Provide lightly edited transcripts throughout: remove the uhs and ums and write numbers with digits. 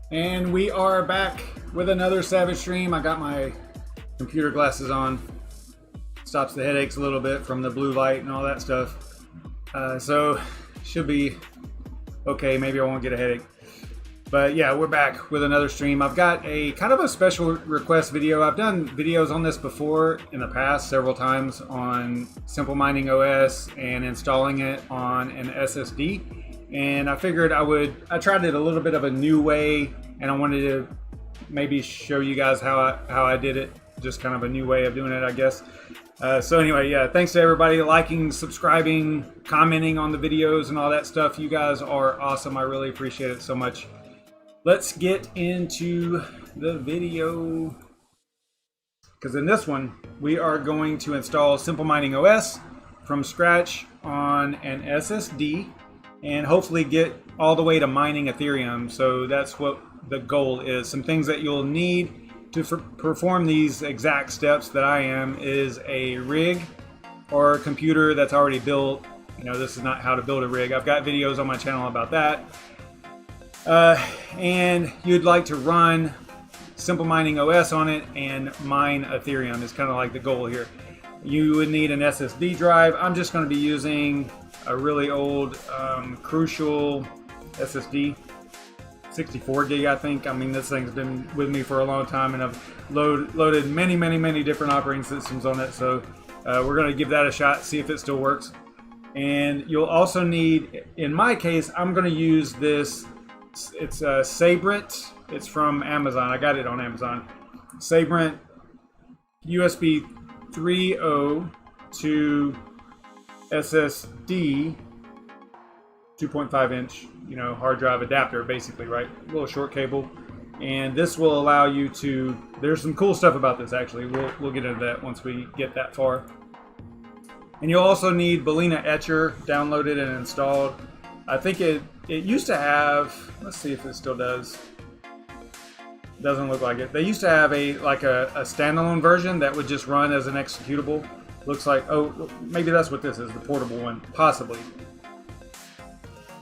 And we are back with another Savage stream. I got my computer glasses on. Stops the headaches a little bit from the blue light and all that stuff. So should be okay. Maybe I won't get a headache. But yeah, we're back with another stream. I've got a kind of a special request video. I've done videos on this before in the past several times on SimpleMiningOS and installing it on an SSD. And I figured I tried it a little bit of a new way, and I wanted to maybe show you guys how I did it. Just kind of a new way of doing it, I guess. So anyway, yeah, thanks to everybody liking, subscribing, commenting on the videos and all that stuff. You guys are awesome. I really appreciate it so much. Let's get into the video. Because in this one, we are going to install SimpleMiningOS from scratch on an SSD and hopefully get all the way to mining Ethereum. So that's what the goal is. Some things that you'll need to perform these exact steps that I am is a rig or a computer that's already built. You know, this is not how to build a rig. I've got videos on my channel about that. And you'd like to run SimpleMiningOS on it and mine Ethereum is kind of like the goal here. You would need an SSD drive. I'm just going to be using a really old Crucial SSD, 64 gig, I think. I mean, this thing's been with me for a long time, and I've loaded many different operating systems on it. So we're going to give that a shot, see if it still works. And you'll also need, in my case, I'm going to use this. It's a Sabrent. It's from Amazon. I got it on Amazon. Sabrent USB 3.0 to SSD 2.5 inch, you know, hard drive adapter, basically, right? A little short cable. And this will allow you to, there's some cool stuff about this actually. We'll get into that once we get that far. And you'll also need balena Etcher downloaded and installed. I think it used to have, let's see if it still does. Doesn't look like it. They used to have a standalone version that would just run as an executable. Looks like, oh, maybe that's what this is, the portable one, possibly.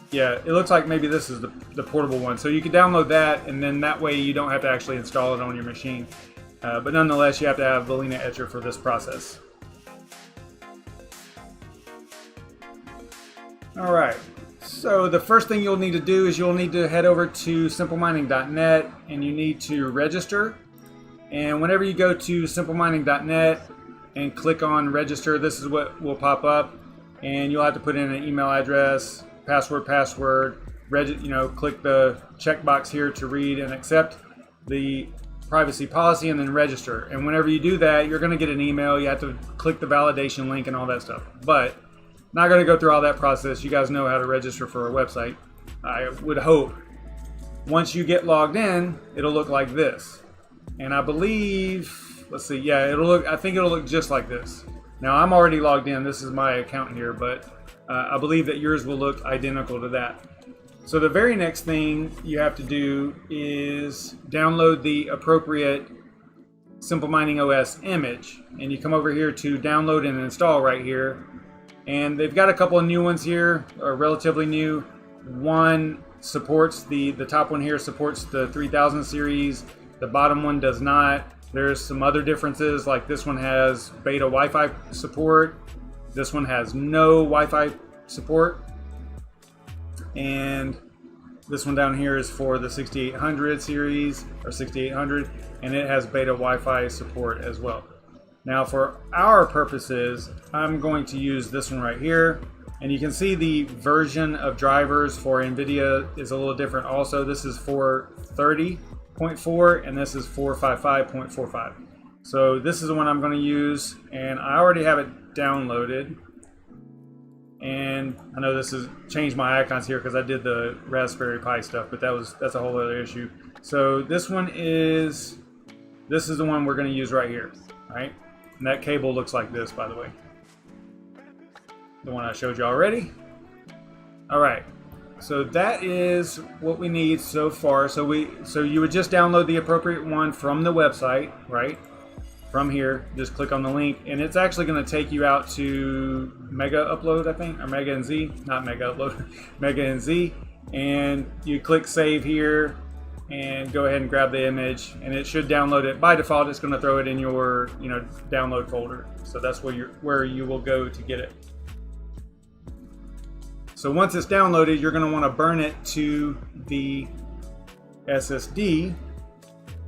Yeah, it looks like maybe this is the portable one. So you can download that, and then that way you don't have to actually install it on your machine. But nonetheless, you have to have balena Etcher for this process. All right. So the first thing you'll need to do is you'll need to head over to SimpleMining.net and you need to register. And whenever you go to SimpleMining.net and click on register, this is what will pop up. And you'll have to put in an email address, password, you know, click the checkbox here to read and accept the privacy policy and then register. And whenever you do that, you're going to get an email. You have to click the validation link and all that stuff. But not going to go through all that process. You guys know how to register for a website. I would hope. Once you get logged in, it'll look like this. And I believe, let's see, yeah, I think it'll look just like this. Now I'm already logged in. This is my account here, but I believe that yours will look identical to that. So the very next thing you have to do is download the appropriate SimpleMiningOS image. And you come over here to download and install right here. And they've got a couple of new ones here, or relatively new. One supports, the top one here supports the 3000 series. The bottom one does not. There's some other differences, like this one has beta Wi-Fi support. This one has no Wi-Fi support. And this one down here is for the 6800 series, or 6800, and it has beta Wi-Fi support as well. Now for our purposes, I'm going to use this one right here. And you can see the version of drivers for NVIDIA is a little different also. This is 430.4 and this is 455.45. So this is the one I'm going to use, and I already have it downloaded. And I know this has changed my icons here because I did the Raspberry Pi stuff, but that's a whole other issue. So this is the one we're going to use right here, right? And that cable looks like this, by the way. The one I showed you already. All right. So that is what we need so far. So you would just download the appropriate one from the website, right? From here, just click on the link, and it's actually going to take you out to Mega Upload, I think, or Mega NZ, not Mega Upload, Mega NZ. And you click save here, and go ahead and grab the image, and it should download it. By default, it's going to throw it in your download folder. So that's where you will go to get it. So once it's downloaded, you're going to want to burn it to the SSD.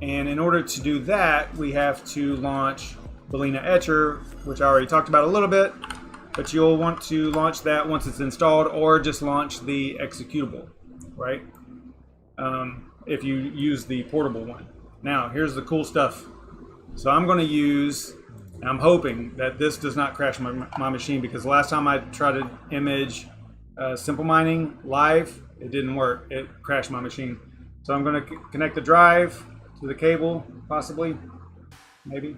And in order to do that, we have to launch Balena Etcher, which I already talked about a little bit. But you'll want to launch that once it's installed, or just launch the executable, right? If you use the portable one. Now, here's the cool stuff. So I'm going to use, I'm hoping that this does not crash my machine, because last time I tried to image SimpleMining live, it didn't work. It crashed my machine. So I'm going to connect the drive to the cable, possibly, maybe.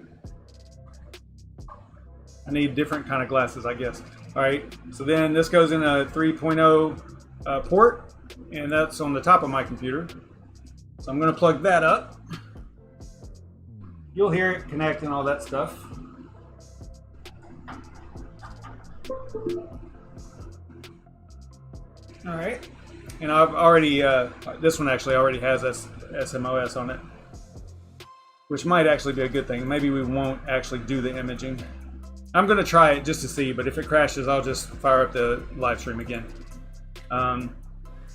I need different kind of glasses, I guess. All right, so then this goes in a 3.0 port, and that's on the top of my computer. So I'm going to plug that up. You'll hear it connect and all that stuff. All right, and I've already, this one actually already has SMOS on it, which might actually be a good thing. Maybe we won't actually do the imaging. I'm going to try it just to see, but if it crashes, I'll just fire up the live stream again.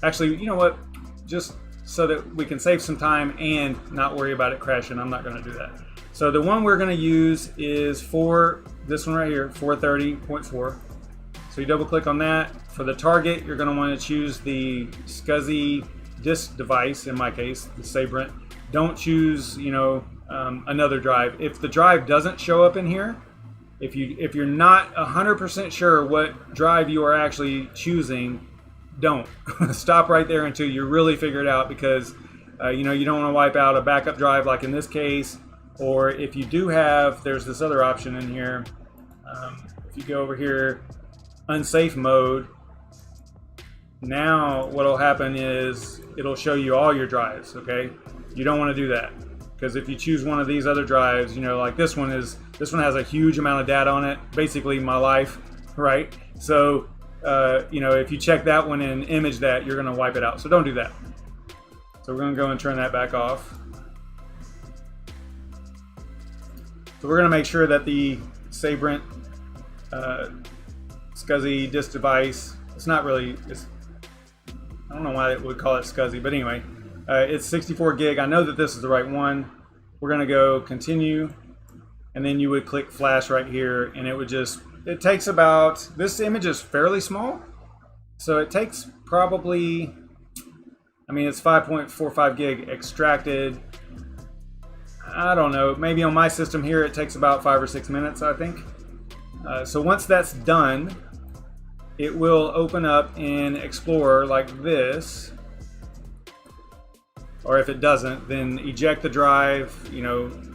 Actually, you know what? Just so that we can save some time and not worry about it crashing, I'm not going to do that. So the one we're going to use is for this one right here, 430.4. So you double click on that. For the target, you're going to want to choose the SCSI disk device, in my case, the Sabrent. Don't choose, another drive. If the drive doesn't show up in here, if you're not 100% sure what drive you are actually choosing, don't. Stop right there until you really figure it out, because you don't want to wipe out a backup drive like in this case. Or if you do have, there's this other option in here. If you go over here, unsafe mode, now what'll happen is it'll show you all your drives. Okay, you don't want to do that, because if you choose one of these other drives, like this one has a huge amount of data on it, basically my life, right? So if you check that one and image that, you're going to wipe it out. So don't do that. So we're going to go and turn that back off. So we're going to make sure that the Sabrent SCSI disk device, I don't know why it would call it SCSI, but anyway, it's 64 gig. I know that this is the right one. We're going to go continue, and then you would click flash right here, and it takes about, this image is fairly small, so it takes probably, it's 5.45 gig extracted. I don't know, maybe on my system here it takes about 5 or 6 minutes, I think. So once that's done, it will open up in Explorer like this. Or if it doesn't, then eject the drive,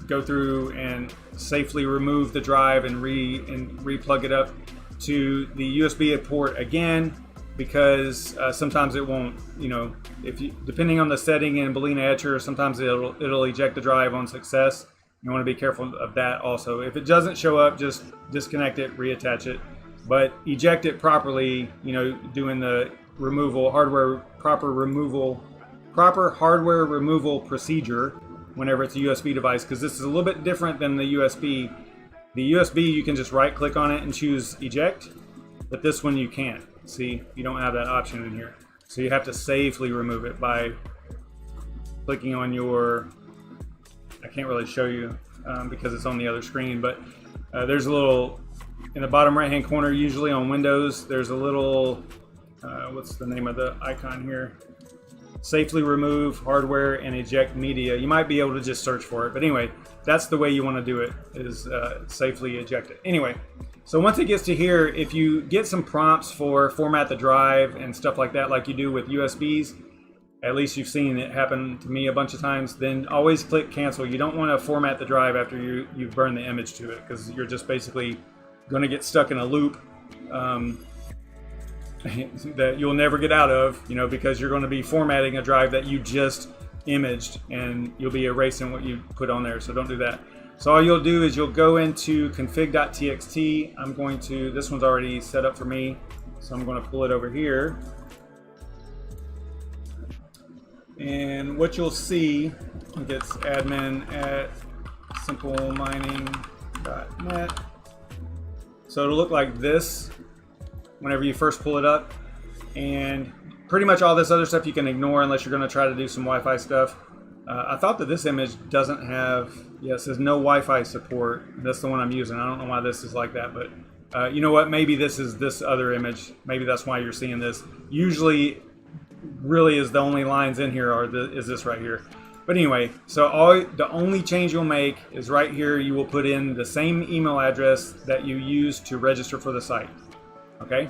go through and safely remove the drive and re-plug it up to the USB port again, because sometimes it won't, depending on the setting in Balena Etcher, sometimes it'll eject the drive on success. You want to be careful of that also. If it doesn't show up, just disconnect it, reattach it, but eject it properly, doing the proper hardware removal procedure whenever it's a USB device, because this is a little bit different than the USB. The USB, you can just right click on it and choose eject, but this one you can't. See, you don't have that option in here. So you have to safely remove it by clicking on your, I can't really show you because it's on the other screen, but there's a little, in the bottom right hand corner, usually on Windows, there's a little, what's the name of the icon here? Safely remove hardware and eject media. You might be able to just search for it, but anyway, that's the way you want to do it, is safely eject it. Anyway, so once it gets to here, if you get some prompts for format the drive and stuff like that, like you do with USBs, at least you've seen it happen to me a bunch of times, then always click cancel. You don't want to format the drive after you've burned the image to it, because you're just basically going to get stuck in a loop that you'll never get out of, because you're going to be formatting a drive that you just imaged, and you'll be erasing what you put on there. So don't do that. So all you'll do is you'll go into config.txt. This one's already set up for me, so I'm going to pull it over here. And what you'll see, I think it's admin at SimpleMining.net. So it'll look like this whenever you first pull it up. And pretty much all this other stuff you can ignore unless you're going to try to do some Wi-Fi stuff. I thought that this image doesn't have, yeah, it says no Wi-Fi support. That's the one I'm using. I don't know why this is like that, but you know what? Maybe this is this other image. Maybe that's why you're seeing this. Usually, really is the only lines in here is this right here. But anyway, so the only change you'll make is right here. You will put in the same email address that you used to register for the site. Okay?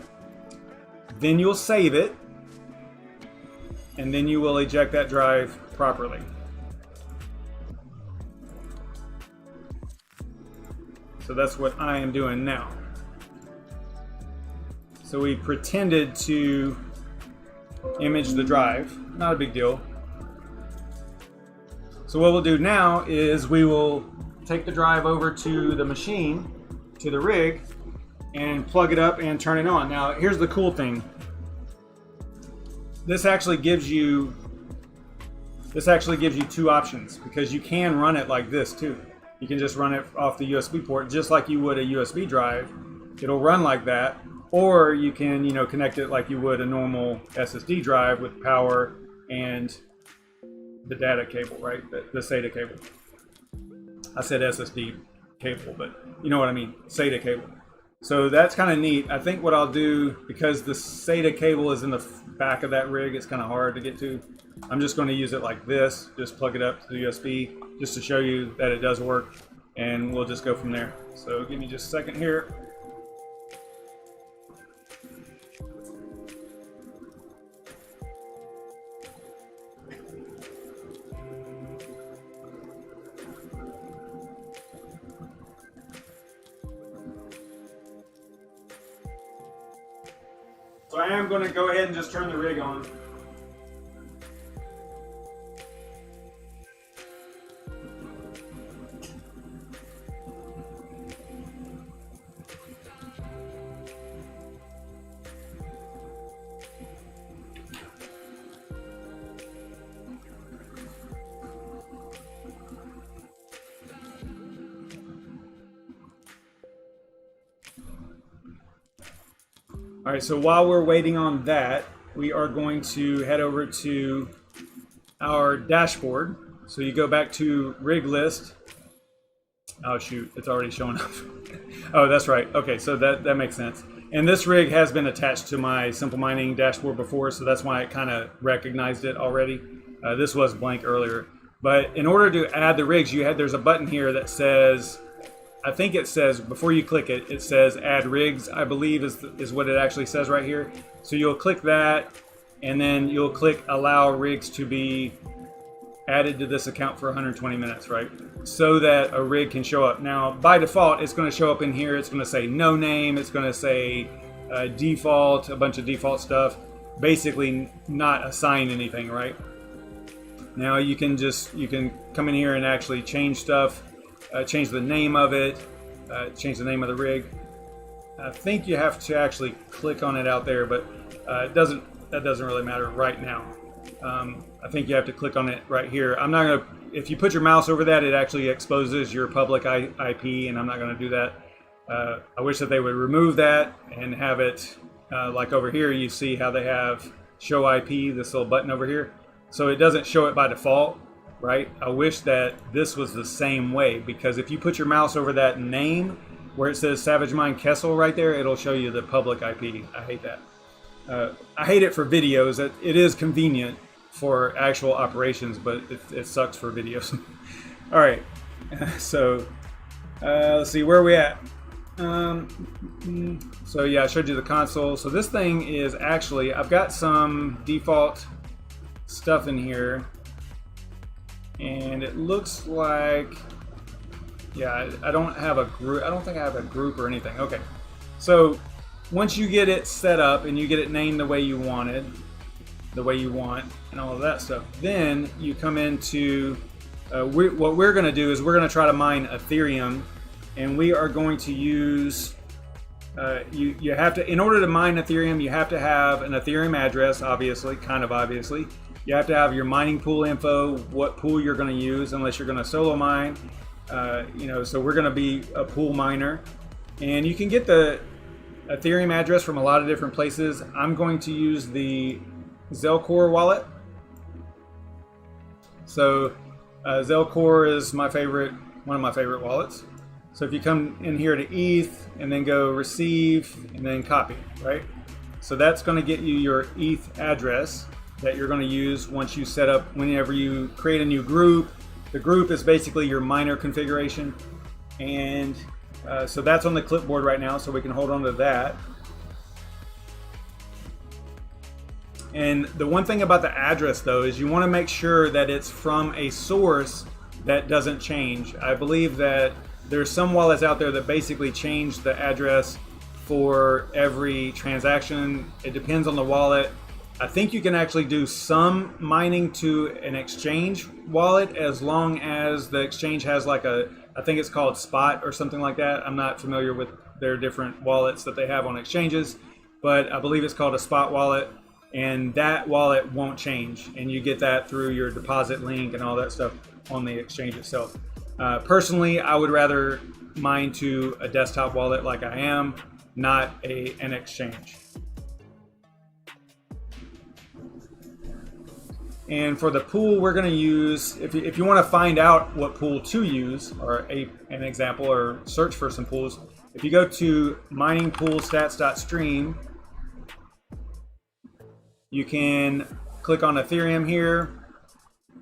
Then you'll save it, and then you will eject that drive properly. So that's what I am doing now. So we pretended to image the drive, not a big deal. So what we'll do now is we will take the drive over to the machine, to the rig, and plug it up and turn it on. Now here's the cool thing. This actually gives you two options, because you can run it like this too. You can just run it off the USB port just like you would a USB drive. It'll run like that. Or you can, you know, connect it like you would a normal SSD drive with power and the data cable, right? The SATA cable. I said SSD cable, but you know what I mean, SATA cable. So that's kind of neat. I think what I'll do, because the SATA cable is in the back of that rig, it's kind of hard to get to. I'm just going to use it like this, just plug it up to the USB, just to show you that it does work, and we'll just go from there. So give me just a second here. So I am going to go ahead and just turn the rig on. All right, so while we're waiting on that, we are going to head over to our dashboard. So you go back to rig list. Oh shoot, it's already showing up. Oh, that's right. Okay, so that makes sense. And this rig has been attached to my SimpleMining dashboard before, so that's why it kind of recognized it already. This was blank earlier. But in order to add the rigs, there's a button here that says, I think it says, before you click it, it says add rigs, I believe is what it actually says right here. So you'll click that, and then you'll click allow rigs to be added to this account for 120 minutes, right? So that a rig can show up. Now, by default, it's going to show up in here. It's going to say no name. It's going to say default, a bunch of default stuff. Basically not assign anything, right? Now you can come in here and actually change stuff. Change the name of it, change the name of the rig. I think you have to actually click on it out there, but that doesn't really matter right now. I think you have to click on it right here. I'm not gonna, if you put your mouse over that, it actually exposes your public IP, and I'm not gonna do that. I wish that they would remove that and have it like over here. You see how they have show IP, this little button over here. So it doesn't show it by default. Right? I wish that this was the same way, because if you put your mouse over that name where it says savagemine.conceal right there, it'll show you the public IP. I hate that. I hate it for videos. It is convenient for actual operations, but it sucks for videos. All right. So let's see, where are we at? So yeah, I showed you the console. So this thing is actually, I've got some default stuff in here. And it looks like, yeah, I don't have a group. I don't think I have a group or anything. Okay, so once you get it set up and you get it named the way you wanted, and all of that stuff, then you come into what we're going to do is we're going to try to mine Ethereum, and we are going to use. You have to, in order to mine Ethereum, you have to have an Ethereum address, obviously, kind of obviously. You have to have your mining pool info, what pool you're going to use, unless you're going to solo mine. You know, so we're going to be a pool miner, and you can get the Ethereum address from a lot of different places. I'm going to use the Zelcore wallet. So Zelcore is my favorite, one of my favorite wallets. So if you come in here to ETH and then go receive and then copy, right? So that's going to get you your ETH address that you're going to use once you set up, whenever you create a new group. The group is basically your miner configuration. And so that's on the clipboard right now, so we can hold on to that. And the one thing about the address though is you want to make sure that it's from a source that doesn't change. I believe that there's some wallets out there that basically change the address for every transaction. It depends on the wallet. I think you can actually do some mining to an exchange wallet as long as the exchange has like a, I think it's called Spot or something like that. I'm not familiar with their different wallets that they have on exchanges, but I believe it's called a Spot wallet, and that wallet won't change, and you get that through your deposit link and all that stuff on the exchange itself. Personally, I would rather mine to a desktop wallet like I am, not an exchange. And for the pool we're going to use, if you want to find out what pool to use, or an example, or search for some pools, if you go to miningpoolstats.stream, you can click on Ethereum here,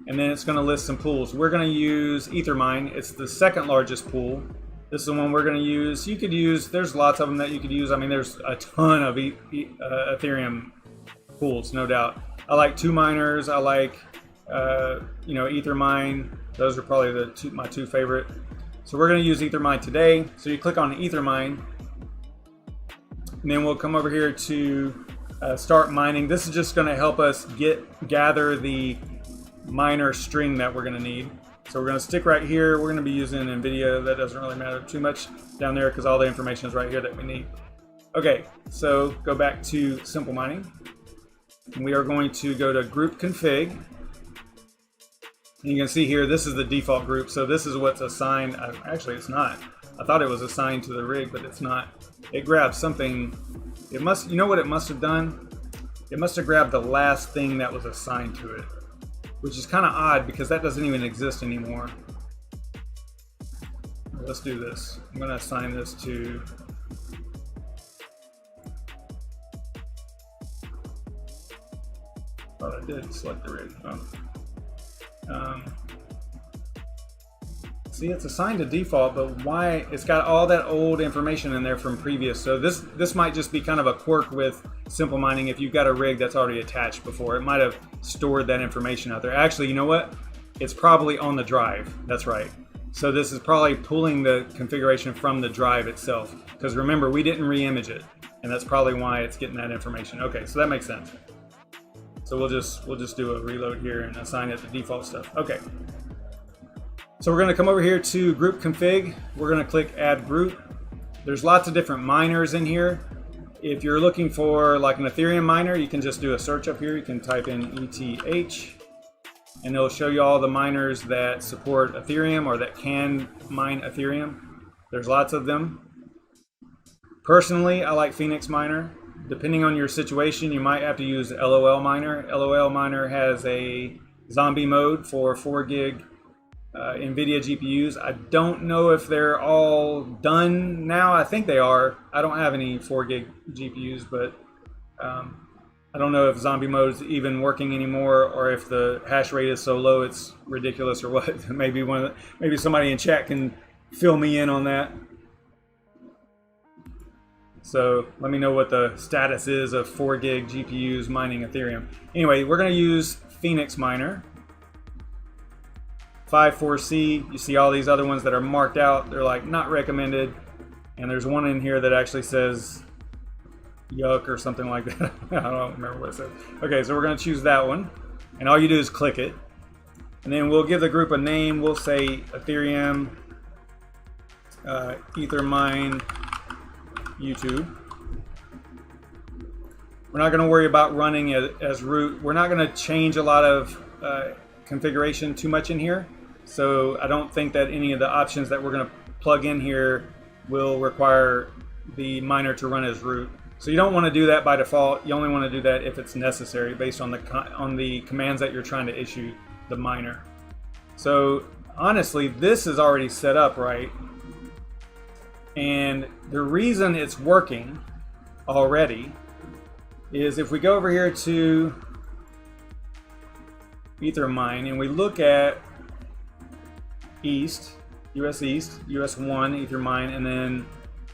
and then it's going to list some pools. We're going to use Ethermine. It's the second largest pool. This is the one we're going to use. You could use, there's lots of them that you could use. I mean, there's a ton of Ethereum pools, no doubt. I like two miners. I like, you know, Ethermine. Those are probably my two favorite. So we're going to use Ethermine today. So you click on Ethermine, and then we'll come over here to start mining. This is just going to help us gather the miner string that we're going to need. So we're going to stick right here. We're going to be using NVIDIA. That doesn't really matter too much down there because all the information is right here that we need. Okay, so go back to SimpleMining. We are going to go to group config. And you can see here, this is the default group. So this is what's assigned. Actually, it's not. I thought it was assigned to the rig, but it's not. It grabs something. It must, you know what it must have done? It must have grabbed the last thing that was assigned to it, which is kind of odd because that doesn't even exist anymore. Let's do this. I'm going to assign this to I did select the rig. See, it's assigned to default, but why? It's got all that old information in there from previous. So this might just be kind of a quirk with SimpleMining. If you've got a rig that's already attached before, it might have stored that information out there. Actually, you know what? It's probably on the drive. That's right. So this is probably pulling the configuration from the drive itself. Because remember, we didn't re-image it, and that's probably why it's getting that information. Okay, so that makes sense. So we'll just do a reload here and assign it to default stuff. Okay. So we're going to come over here to group config. We're going to click add group. There's lots of different miners in here. If you're looking for like an Ethereum miner, you can just do a search up here. You can type in ETH, and it'll show you all the miners that support Ethereum or that can mine Ethereum. There's lots of them. Personally, I like Phoenix Miner. Depending on your situation, you might have to use LOL Miner. LOL Miner has a zombie mode for 4 gig NVIDIA GPUs. I don't know if they're all done now. I think they are. I don't have any 4 gig GPUs, but I don't know if zombie mode is even working anymore, or if the hash rate is so low it's ridiculous or what. Maybe maybe somebody in chat can fill me in on that. So let me know what the status is of 4 gig GPUs mining Ethereum. Anyway, we're going to use Phoenix Miner. 54C. You see all these other ones that are marked out. They're like not recommended. And there's one in here that actually says yuck or something like that. I don't remember what it says. Okay, so we're going to choose that one. And all you do is click it. And then we'll give the group a name. We'll say Ethereum, Ethermine, YouTube. We're not going to worry about running as root. We're not going to change a lot of configuration too much in here. So I don't think that any of the options that we're going to plug in here will require the miner to run as root. So you don't want to do that by default. You only want to do that if it's necessary based on the commands that you're trying to issue the miner. So honestly, this is already set up right. And the reason it's working already is if we go over here to Ethermine and we look at East, US East, US 1, Ethermine, and then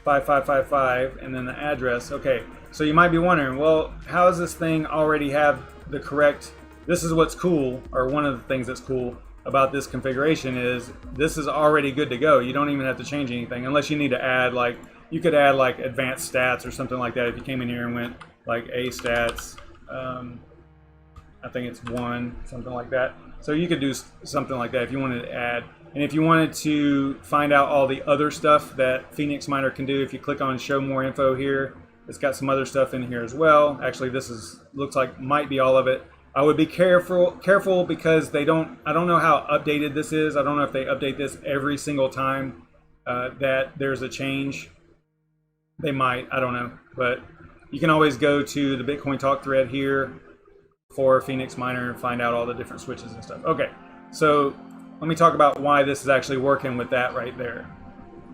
5555, and then the address. Okay, so you might be wondering, well, how does this thing already have the correct, this is what's cool, or one of the things that's cool about this configuration is this is already good to go. You don't even have to change anything unless you need to add, like, you could add like advanced stats or something like that if you came in here and went like A stats, I think it's 1, something like that. So you could do something like that if you wanted to add. And if you wanted to find out all the other stuff that Phoenix Miner can do, if you click on show more info here, it's got some other stuff in here as well. Actually, this looks like might be all of it. I would be careful because I don't know how updated this is. I don't know if they update this every single time that there's a change. They might, I don't know, but you can always go to the Bitcoin Talk thread here for Phoenix Miner and find out all the different switches and stuff. Okay, so let me talk about why this is actually working with that right there,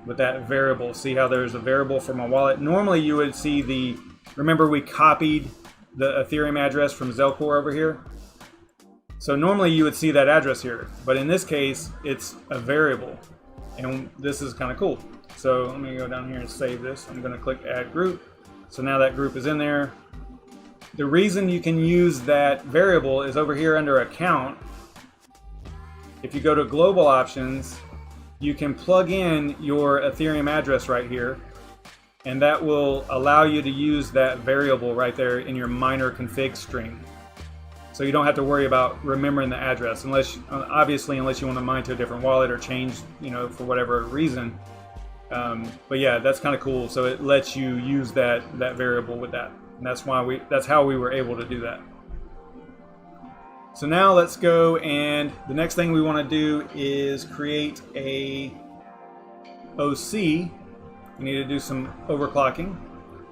with that variable. See how there's a variable for my wallet. Normally you would see remember we copied the Ethereum address from Zelcore over here? So normally you would see that address here, but in this case, it's a variable. And this is kind of cool. So let me go down here and save this. I'm gonna click add group. So now that group is in there. The reason you can use that variable is over here under account. If you go to global options, you can plug in your Ethereum address right here, and that will allow you to use that variable right there in your miner config string. So you don't have to worry about remembering the address, obviously unless you want to mine to a different wallet or change, for whatever reason. But yeah, that's kind of cool. So it lets you use that variable with that. And that's how we were able to do that. So now let's go, and the next thing we want to do is create a OC. We need to do some overclocking.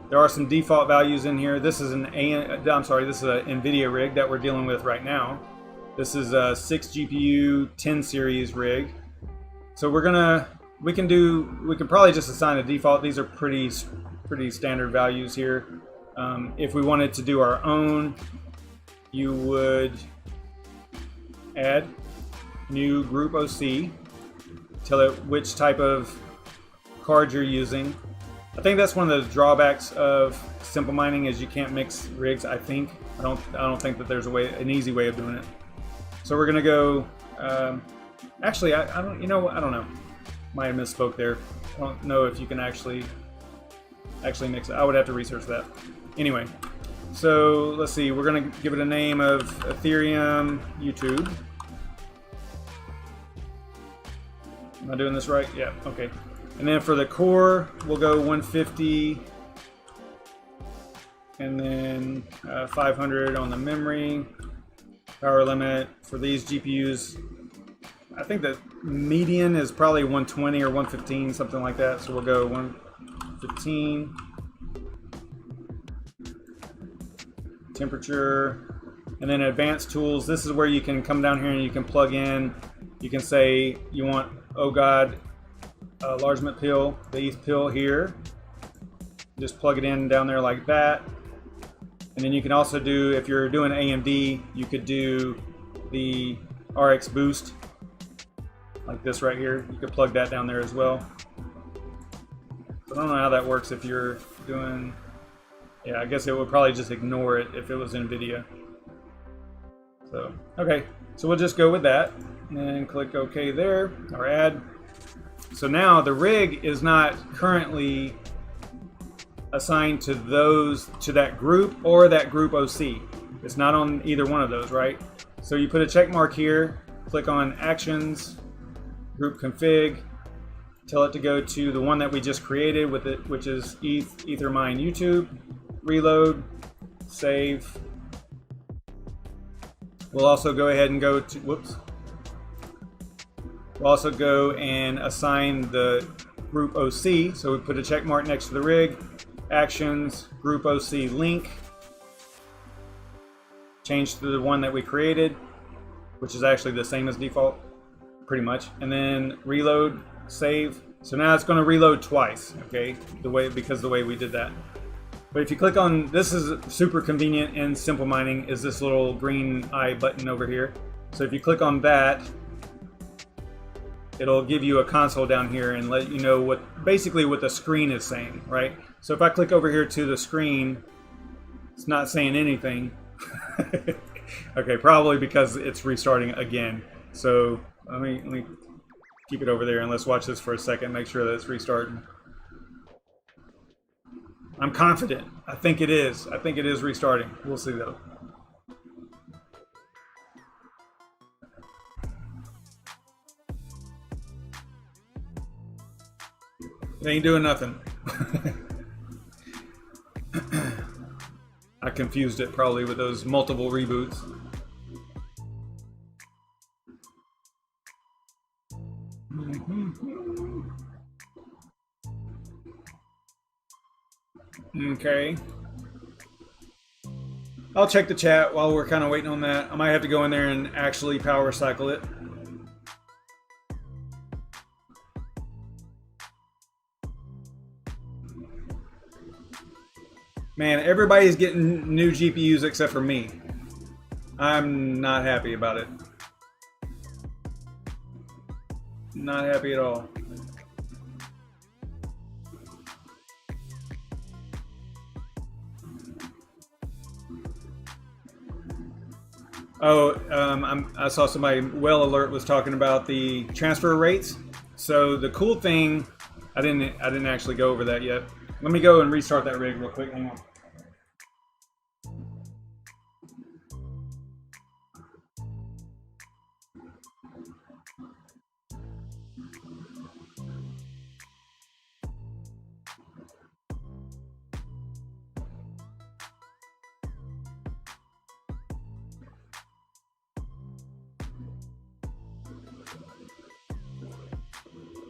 There are some default values in here. This is this is an NVIDIA rig that we're dealing with right now. This is a 6 GPU 10 series rig. So we can probably just assign a default. These are pretty standard values here. If we wanted to do our own, you would add new group OC, tell it which type of card you're using. I think that's one of the drawbacks of SimpleMining is you can't mix rigs. I think I don't think that there's an easy way of doing it. So we're gonna go. Actually, I don't know. Might have misspoke there. I don't know if you can actually mix it. I would have to research that. Anyway, so let's see. We're gonna give it a name of Ethereum YouTube. Am I doing this right? Yeah. Okay. And then for the core, we'll go 150, and then 500 on the memory. Power limit for these GPUs, I think the median is probably 120 or 115, something like that. So we'll go 115. Temperature, and then advanced tools. This is where you can come down here and you can plug in. You can say you want, oh God, enlargement pill, the ETH pill here. Just plug it in down there like that. And then you can also do, if you're doing AMD, you could do the RX boost like this right here. You could plug that down there as well. So I don't know how that works if you're doing, yeah, I guess it would probably just ignore it if it was NVIDIA. So, okay, so we'll just go with that and click OK there, or add. So now the rig is not currently assigned to that group or that group OC. It's not on either one of those, right? So you put a check mark here, click on Actions, Group Config, tell it to go to the one that we just created with it, which is Ethermine YouTube, reload, save. We'll also go ahead and go to, whoops. We'll also go and assign the group OC. So we put a check mark next to the rig. Actions, group OC link. Change to the one that we created, which is actually the same as default, pretty much. And then reload, save. So now it's going to reload twice, okay? Because the way we did that. But if you click on, this is super convenient in SimpleMining, is this little green eye button over here. So if you click on that, it'll give you a console down here and let you know what, basically what the screen is saying, right? So if I click over here to the screen, it's not saying anything. Okay, probably because it's restarting again. So let me keep it over there and let's watch this for a second, make sure that it's restarting. I'm confident. I think it is. I think it is restarting. We'll see though. It ain't doing nothing. I confused it probably with those multiple reboots. Okay. I'll check the chat while we're kind of waiting on that. I might have to go in there and actually power cycle it. Man, everybody's getting new GPUs except for me. I'm not happy about it. Not happy at all. Oh, I saw somebody, Well Alert, was talking about the transfer rates. So the cool thing, I didn't actually go over that yet. Let me go and restart that rig real quick. Hang on.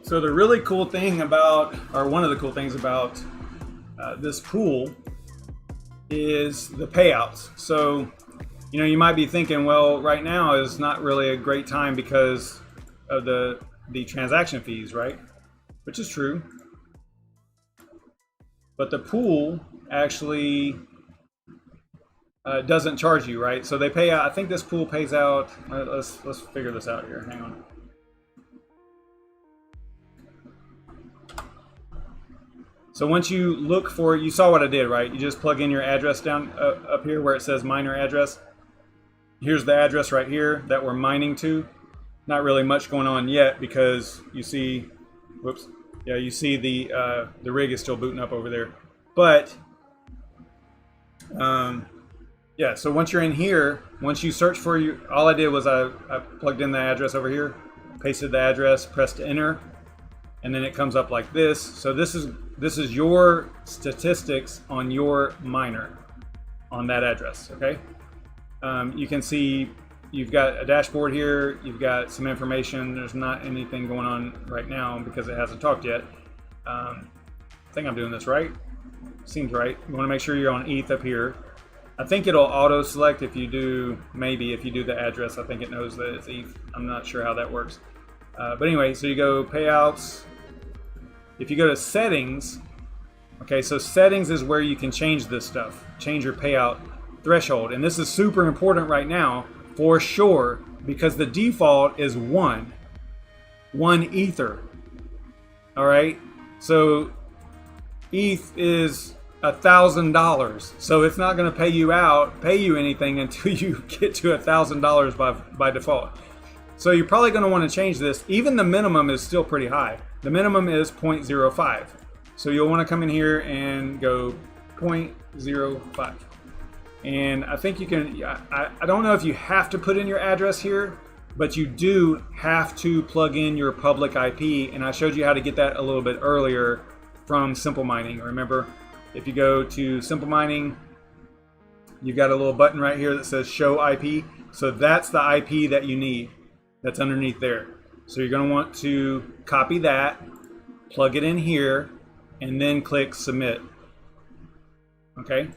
So the really cool thing about, or one of the cool things about this pool is the payouts. So, you know, you might be thinking, well, right now is not really a great time because of the transaction fees, right? Which is true. But the pool actually doesn't charge you, right? So they pay out, I think this pool pays out, let's figure this out here, hang on. So once you look for, you saw what I did, right? You just plug in your address down up here where it says miner address. Here's the address right here that we're mining to. Not really much going on yet because you see, whoops, yeah, you see the rig is still booting up over there. But yeah, so once you're in here, once you search for you, all I did was I plugged in the address over here, pasted the address, pressed enter, and then it comes up like this. So this is your statistics on your miner on that address, okay? You can see you've got a dashboard here, you've got some information. There's not anything going on right now because it hasn't talked yet. I think I'm doing this right. Seems right. You want to make sure you're on ETH up here. I think it'll auto select if you do, maybe if you do the address, I think it knows that it's ETH. I'm not sure how that works. But anyway, so you go payouts. If you go to settings, okay, so settings is where you can change this stuff, change your payout threshold. And this is super important right now for sure because the default is one Ether. All right, so ETH is $1,000, so it's not going to pay you anything until you get to $1,000 by default. So you're probably going to want to change this. Even the minimum is still pretty high. The minimum is 0.05. So you'll want to come in here and go 0.05. And I think you can, I don't know if you have to put in your address here, but you do have to plug in your public IP. And I showed you how to get that a little bit earlier from SimpleMining. Remember, if you go to SimpleMining, you've got a little button right here that says show IP. So that's the IP that you need. That's underneath there. So you're going to want to copy that, plug it in here, and then click submit. Okay?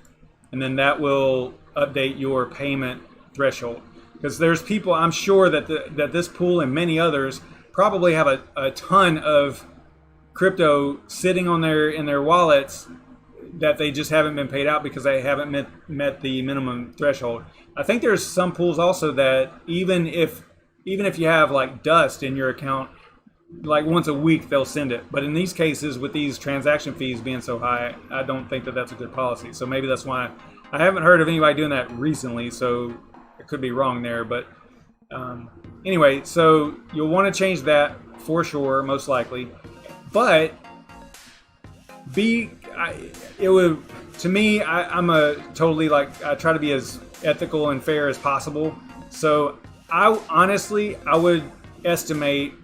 And then that will update your payment threshold. Because there's people, I'm sure that this pool and many others probably have a ton of crypto sitting on in their wallets that they just haven't been paid out because they haven't met the minimum threshold. I think there's some pools also that even if you have like dust in your account, like once a week they'll send it. But in these cases, with these transaction fees being so high, I don't think that that's a good policy. So maybe that's why I haven't heard of anybody doing that recently. So it could be wrong there. But anyway, so you'll want to change that for sure, most likely. But to me, I'm a totally I try to be as ethical and fair as possible. So I would estimate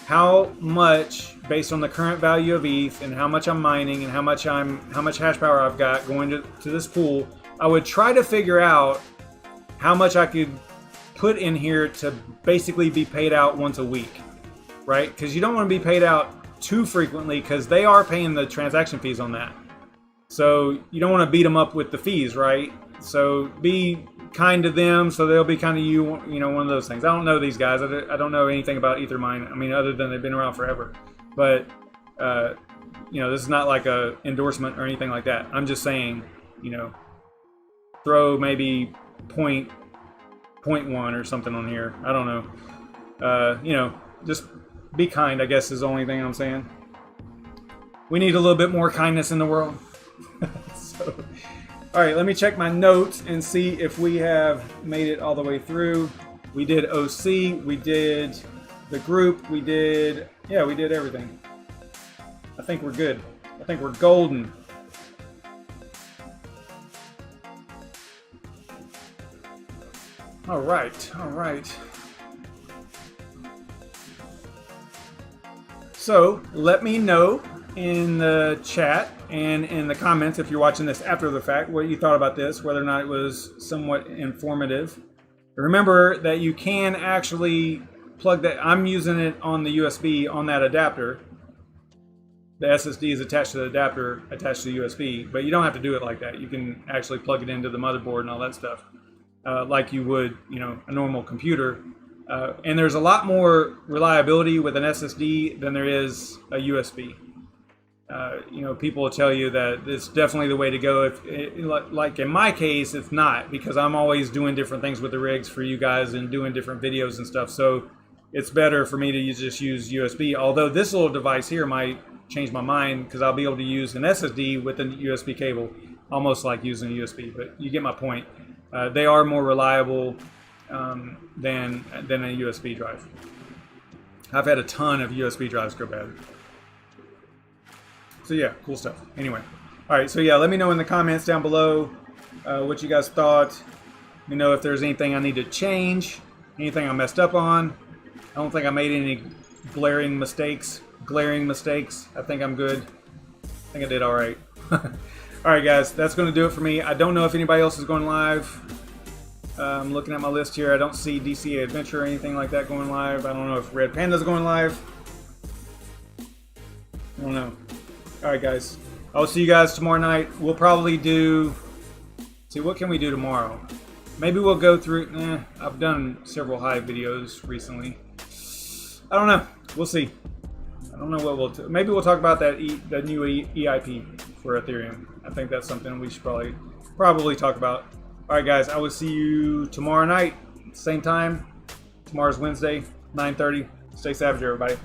how much, based on the current value of ETH and how much I'm mining and how much hash power I've got going to this pool, I would try to figure out how much I could put in here to basically be paid out once a week, right? Because you don't want to be paid out too frequently because they are paying the transaction fees on that. So you don't want to beat them up with the fees, right? So be kind to them so they'll be kind to you, you know, one of those things. I don't know these guys. I don't know anything about Ethermine. I mean, other than they've been around forever. But, you know, this is not like a endorsement or anything like that. I'm just saying, you know, throw maybe 0.1 or something on here. I don't know. You know, just be kind, I guess, is the only thing I'm saying. We need a little bit more kindness in the world. So, all right, let me check my notes and see if we have made it all the way through. We did OC, we did the group, we did everything. I think we're good. I think we're golden. All right, all right. So let me know in the chat and in the comments, if you're watching this after the fact, what you thought about this, whether or not it was somewhat informative. Remember that you can actually plug that. I'm using it on the USB on that adapter. The SSD is attached to the adapter attached to the USB, but you don't have to do it like that. You can actually plug it into the motherboard and all that stuff, like you would, you know, a normal computer. And there's a lot more reliability with an SSD than there is a USB. You know, people will tell you that it's definitely the way to go. Like in my case, it's not, because I'm always doing different things with the rigs for you guys and doing different videos and stuff. So it's better for me to just use USB. Although this little device here might change my mind, because I'll be able to use an SSD with a USB cable, almost like using a USB. But you get my point. They are more reliable than a USB drive. I've had a ton of USB drives go bad. So yeah, cool stuff. Anyway, all right. So yeah, let me know in the comments down below what you guys thought. Let me know if there's anything I need to change, anything I messed up on. I don't think I made any glaring mistakes. I think I'm good. I think I did all right. All right, guys, that's going to do it for me. I don't know if anybody else is going live. I'm looking at my list here. I don't see DCA Adventure or anything like that going live. I don't know if Red Panda's going live. I don't know. All right, guys. I'll see you guys tomorrow night. We'll probably do... See, what can we do tomorrow? Maybe we'll go through... I've done several Hive videos recently. I don't know. We'll see. I don't know what we'll... Maybe we'll talk about that the new EIP for Ethereum. I think that's something we should probably talk about. All right, guys. I will see you tomorrow night. Same time. Tomorrow's Wednesday, 9:30. Stay savage, everybody.